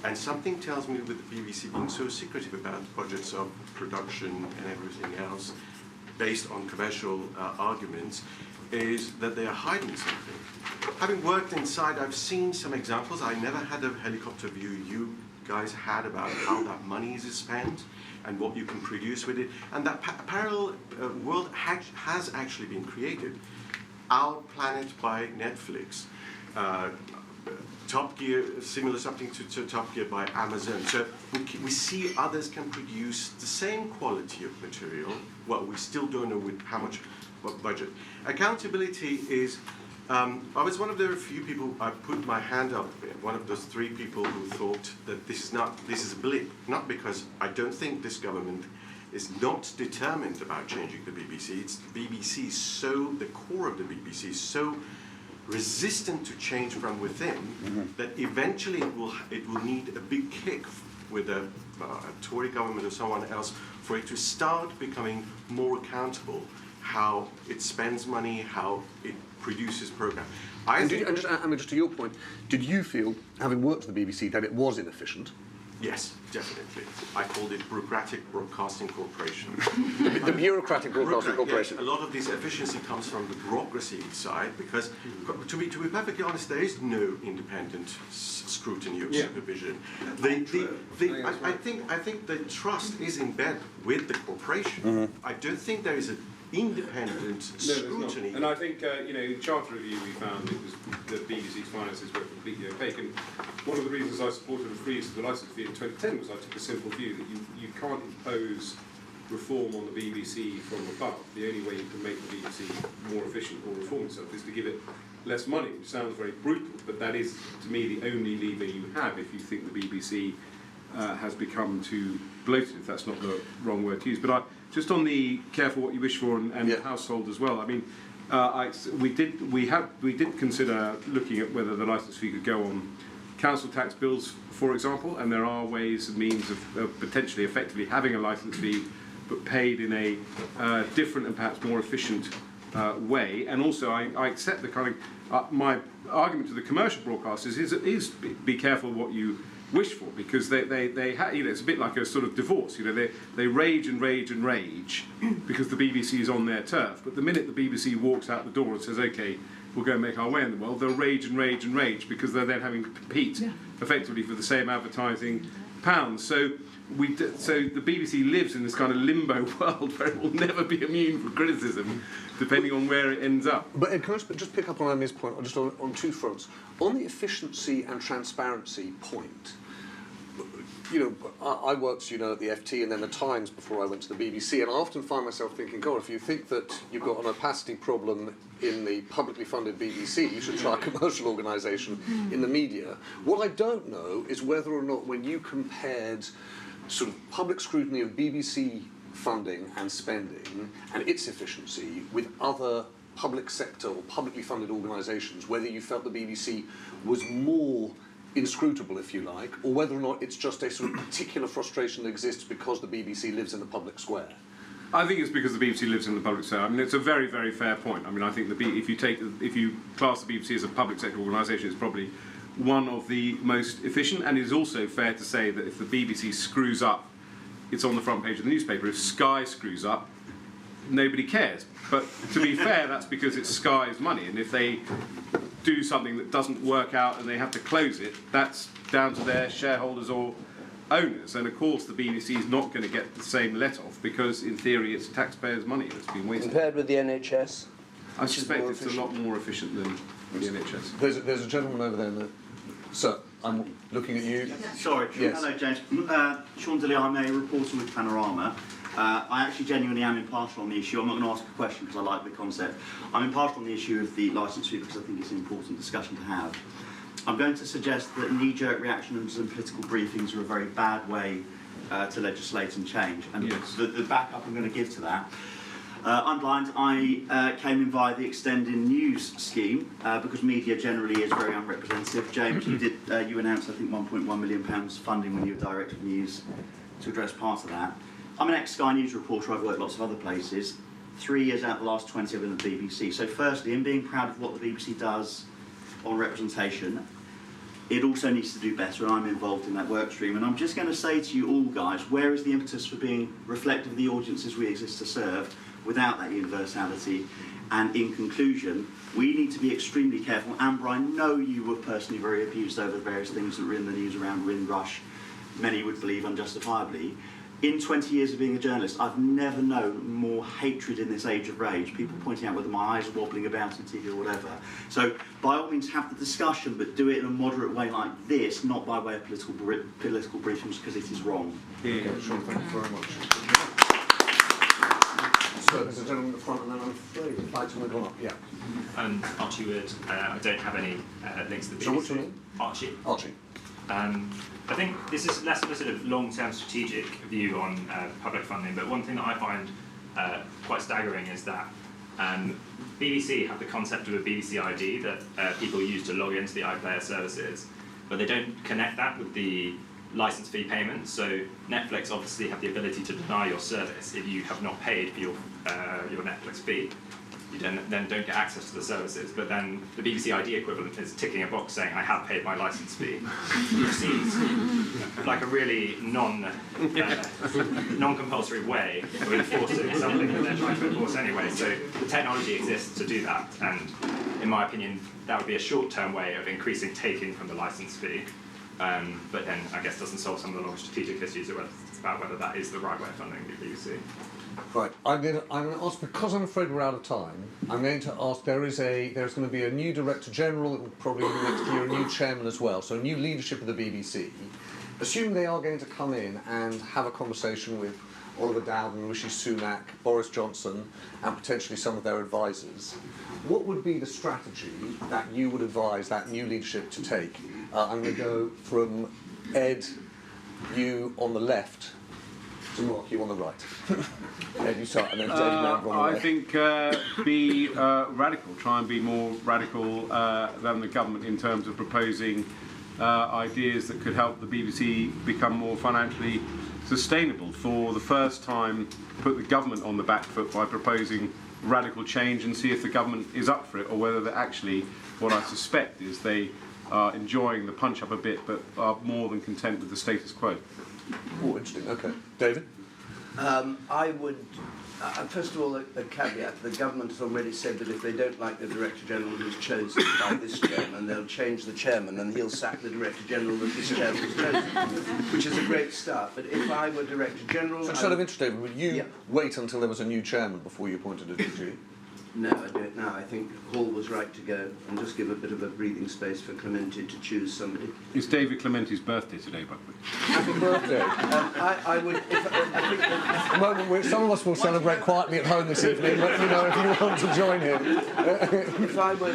And something tells me with the BBC being so secretive about budgets of production and everything else, based on commercial arguments, is that they are hiding something. Having worked inside, I've seen some examples. I never had a helicopter view you guys had about how that money is spent and what you can produce with it. And that parallel world has actually been created. Our Planet by Netflix. Top Gear, similar something to Top Gear by Amazon. So we see others can produce the same quality of material. Well, we still don't know with how much, what budget. Accountability is I was one of the few people, I put my hand up, one of those 3 people who thought that this is a blip, not because I don't think this government is not determined about changing the BBC. It's the BBC the core of the BBC is so resistant to change from within that eventually it will need a big kick with a Tory government or someone else for it to start becoming more accountable how it spends money, how it produces programme. Just to your point, did you feel, having worked at the BBC, that it was inefficient? Yes, definitely. I called it bureaucratic broadcasting corporation. The bureaucratic broadcasting corporation. Yes, a lot of this efficiency comes from the bureaucracy side, because to be perfectly honest, there is no independent scrutiny or supervision. I think the trust is in bed with the corporation. I don't think there is an independent scrutiny. And I think, in Charter Review we found it was the BBC's finances were completely opaque. And one of the reasons I supported a freeze to the licence fee in 2010 was I took a simple view that you can't impose reform on the BBC from above. The only way you can make the BBC more efficient or reform itself is to give it less money, which sounds very brutal, but that is, to me, the only lever you have if you think the BBC has become too bloated, if that's not the wrong word to use. But just on the careful what you wish for and household as well. I mean, we did consider looking at whether the licence fee could go on council tax bills, for example, and there are ways and means of potentially effectively having a licence fee, but paid in a different and perhaps more efficient way. And also, I accept the kind of my argument to the commercial broadcasters is be careful what you wish for, because they it's a bit like a sort of divorce. They rage and rage and rage because the BBC is on their turf, but the minute the BBC walks out the door and says, okay, we'll go and make our way in the world, they'll rage and rage and rage because they're then having to compete effectively for the same advertising pounds. So the BBC lives in this kind of limbo world where it will never be immune from criticism, depending on where it ends up. But can I just pick up on Amy's point, just on 2 fronts. On the efficiency and transparency point, I worked, at the FT and then the Times before I went to the BBC, and I often find myself thinking, God, if you think that you've got an opacity problem in the publicly funded BBC, you should try a commercial organisation in the media. What I don't know is whether or not when you compared sort of public scrutiny of BBC funding and spending and its efficiency with other public sector or publicly funded organisations, whether you felt the BBC was more inscrutable, if you like, or whether or not it's just a sort of particular frustration that exists because the BBC lives in the public square. I think it's because the BBC lives in the public sector. I mean, it's a very, very fair point. I mean, I think if you class the BBC as a public sector organisation, it's probably one of the most efficient, and it is also fair to say that if the BBC screws up, it's on the front page of the newspaper. If Sky screws up, nobody cares. But to be fair, that's because it's Sky's money, and if they do something that doesn't work out and they have to close it, that's down to their shareholders or owners. And of course the BBC is not going to get the same let-off because in theory it's taxpayers' money that's been wasted. Compared with the NHS? I suspect it's a lot more efficient than the NHS. There's a gentleman over there. Sir, I'm looking at you. Sorry. Yes. Hello, James. Sean Dilly, I'm a reporter with Panorama. I actually genuinely am impartial on the issue. I'm not going to ask a question because I like the concept. I'm impartial on the issue of the licence fee because I think it's an important discussion to have. I'm going to suggest that knee-jerk reactions and political briefings are a very bad way to legislate and change. And the backup I'm going to give to that. I'm blind. I came in via the Extending News scheme because media generally is very unrepresentative. James, you announced I think £1.1 million funding when you were Director of News to address part of that. I'm an ex-Sky News reporter. I've worked lots of other places. 3 years out of the last 20 I've been at the BBC. So firstly, in being proud of what the BBC does on representation, it also needs to do better, and I'm involved in that work stream. And I'm just going to say to you all guys, where is the impetus for being reflective of the audiences we exist to serve without that universality? And in conclusion, we need to be extremely careful. Amber, I know you were personally very abused over the various things that were in the news around Windrush, many would believe unjustifiably. In 20 years of being a journalist, I've never known more hatred in this age of rage, people pointing out whether my eyes are wobbling about on TV or whatever. So by all means have the discussion, but do it in a moderate way like this, not by way of political briefings, because it is wrong. Yeah, sure, thank you very much. So there's a gentleman at the front, and then I'm afraid the lights have gone up. Yeah. Archie Wood. I don't have any links to the BBC. So what's your name? Archie. Archie. I think this is less of a sort of long-term strategic view on public funding, but one thing that I find quite staggering is that BBC have the concept of a BBC ID that people use to log into the iPlayer services, but they don't connect that with the license fee payments. So Netflix obviously have the ability to deny your service if you have not paid for your Netflix fee. You then don't get access to the services, but then the BBC ID equivalent is ticking a box saying I have paid my license fee, which seems like a really non-compulsory way of enforcing something that they're trying to enforce anyway. So the technology exists to do that, and in my opinion, that would be a short-term way of increasing taking from the license fee. But then I guess doesn't solve some of the long strategic issues about whether that is the right way of funding the BBC. Right, I'm going to ask, because I'm afraid we're out of time, I'm going to ask, there's going to be a new Director General, it will probably be next year, a new Chairman as well, so new leadership of the BBC. Assume they are going to come in and have a conversation with Oliver Dowden, Rishi Sunak, Boris Johnson, and potentially some of their advisors. What would be the strategy that you would advise that new leadership to take? I'm going to go from Ed, you on the left, to Mark, you on the right. Ed, you start, and then David on the I right. think be radical. Try and be more radical than the government in terms of proposing ideas that could help the BBC become more financially sustainable. For the first time, put the government on the back foot by proposing radical change and see if the government is up for it, or whether they're actually, what I suspect is they are enjoying the punch up a bit but are more than content with the status quo. Oh, interesting. Okay. David? I would, first of all, a caveat. The government has already said that if they don't like the Director General who's chosen by this chairman, they'll change the chairman and he'll sack the Director General that this chairman has chosen, which is a great start. But if I were Director General... So, instead of interest, David, would you wait until there was a new chairman before you appointed a DG? No, I don't now. I think Hall was right to go and just give a bit of a breathing space for Clementi to choose somebody. It's David Clementi's birthday today, by the way. Happy birthday. I would... I think that a moment which some of us will celebrate quietly at home this evening, but, you know, if you want to join him. if I were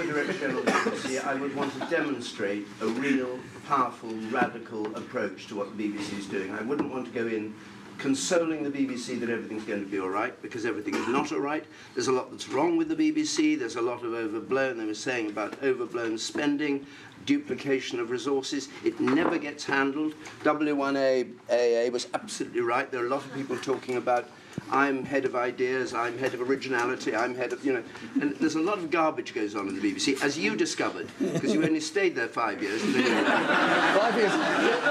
Director General of the BBC, I would want to demonstrate a real, powerful, radical approach to what the BBC is doing. I wouldn't want to go in consoling the BBC that everything's going to be all right, because everything is not all right. There's a lot that's wrong with the BBC. There's a lot of overblown, they were saying about overblown spending, duplication of resources. It never gets handled. W1AA was absolutely right. There are a lot of people talking about I'm head of ideas, I'm head of originality, I'm head of, you know, and there's a lot of garbage goes on in the BBC, as you discovered, because you only stayed there 5 years. And then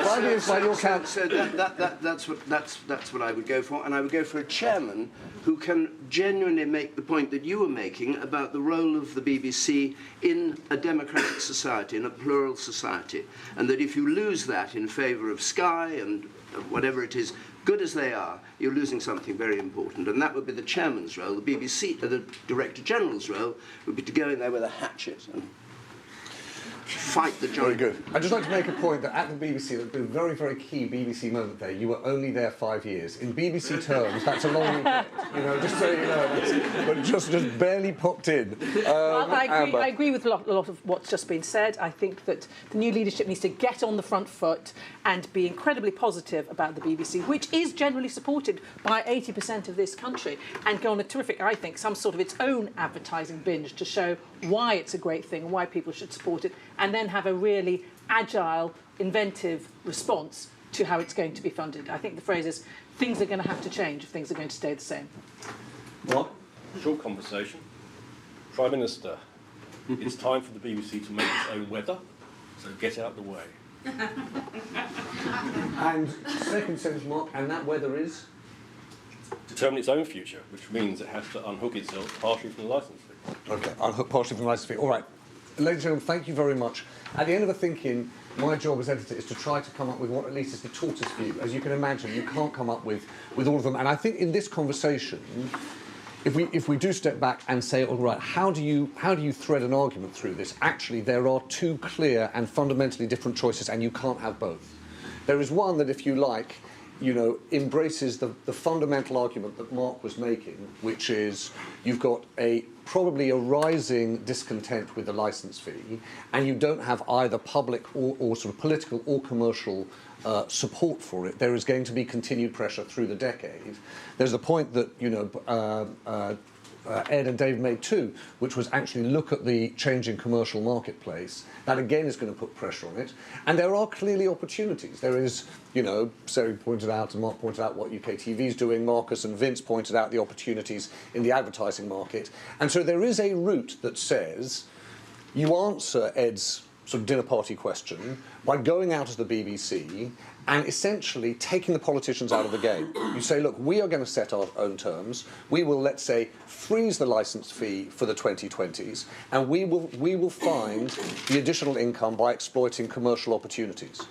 5 years by your count. So that's what I would go for, and I would go for a chairman who can genuinely make the point that you were making about the role of the BBC in a democratic society, in a plural society, and that if you lose that in favour of Sky and whatever it is, good as they are, you're losing something very important, and that would be the chairman's role. The BBC, the Director General's role would be to go in there with a hatchet and fight the giant. Very good. I'd just like to make a point that at the BBC, there's been a very, very key BBC moment there. You were only there 5 years. In BBC terms, that's a long weekend, you know, just so you know. But just barely popped in. Well, I agree with a lot of what's just been said. I think that the new leadership needs to get on the front foot and be incredibly positive about the BBC, which is generally supported by 80% of this country, and go on a terrific, I think, some sort of its own advertising binge to show why it's a great thing and why people should support it, and then have a really agile, inventive response to how it's going to be funded. I think the phrase is, things are going to have to change if things are going to stay the same. What? Short conversation. Prime Minister, it's time for the BBC to make its own weather, so get out the way. And second sentence, Mark, and that weather is? Determine its own future, which means it has to unhook itself partially from the licence fee. Okay, unhook partially from the licence fee. All right. Ladies and gentlemen, thank you very much. At the end of the ThinkIn, my job as editor is to try to come up with what at least is the tortoise view. As you can imagine, you can't come up with all of them. And I think in this conversation, if we do step back and say, all right, how do you thread an argument through this? Actually, there are two clear and fundamentally different choices, and you can't have both. There is one that, if you like, embraces the fundamental argument that Mark was making, which is you've got probably a rising discontent with the licence fee, and you don't have either public or sort of political or commercial support for it. There is going to be continued pressure through the decade. There's a point that Ed and Dave made too, which was actually look at the changing commercial marketplace. That again is going to put pressure on it. And there are clearly opportunities. There is, Sari pointed out and Mark pointed out what UK TV is doing. Marcus and Vince pointed out the opportunities in the advertising market. And so there is a route that says you answer Ed's sort of dinner party question by going out as the BBC and essentially taking the politicians out of the game. You say, look, we are going to set our own terms. We will, let's say, freeze the licence fee for the 2020s, and we will find the additional income by exploiting commercial opportunities.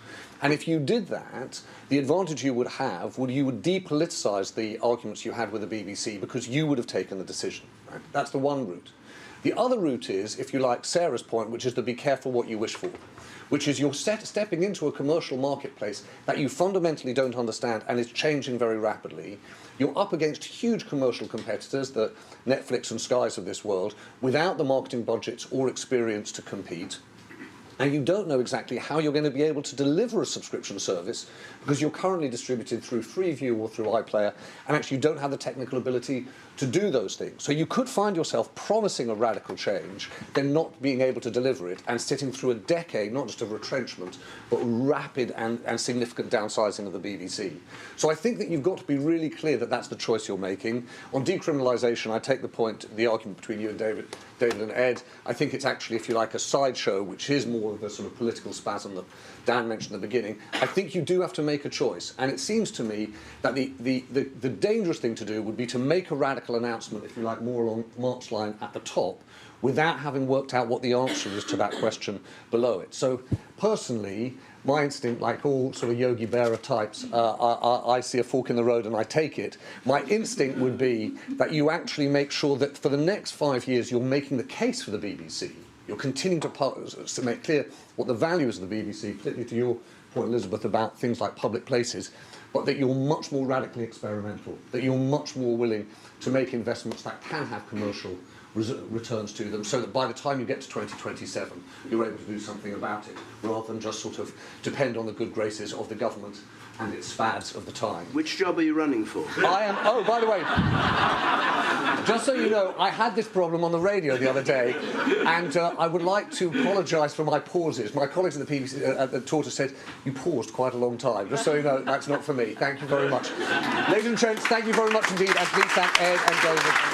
And if you did that, the advantage you would have would you would depoliticise the arguments you had with the BBC because you would have taken the decision. Right? That's the one route. The other route is, if you like, Sarah's point, which is to be careful what you wish for, which is you're stepping into a commercial marketplace that you fundamentally don't understand and is changing very rapidly. You're up against huge commercial competitors, the Netflix and Skys of this world, without the marketing budgets or experience to compete. And you don't know exactly how you're going to be able to deliver a subscription service because you're currently distributed through Freeview or through iPlayer, and actually you don't have the technical ability to do those things. So you could find yourself promising a radical change, then not being able to deliver it, and sitting through a decade, not just of retrenchment, but rapid and significant downsizing of the BBC. So I think that you've got to be really clear that that's the choice you're making. On decriminalisation, I take the argument between you and David and Ed. I think it's actually, if you like, a sideshow, which is more of the sort of political spasm that Dan mentioned at the beginning. I think you do have to make a choice. And it seems to me that the dangerous thing to do would be to make a radical announcement, if you like, more along Mark's line at the top, without having worked out what the answer is to that question below it. So personally, my instinct, like all sort of Yogi Berra types, I see a fork in the road and I take it. My instinct would be that you actually make sure that for the next 5 years you're making the case for the BBC. You're continuing to make clear what the value is of the BBC, particularly to your point, Elizabeth, about things like public places, but that you're much more radically experimental, that you're much more willing to make investments that can have commercial returns to them, so that by the time you get to 2027, you're able to do something about it, rather than just sort of depend on the good graces of the government and its fads of the time. Which job are you running for? I am. Oh, by the way, just so you know, I had this problem on the radio the other day, and I would like to apologise for my pauses. My colleagues at the BBC, at the Tortoise said, you paused quite a long time. Just so you know, that's not for me. Thank you very much. Ladies and gents, thank you very much indeed, and please thank Ed and David.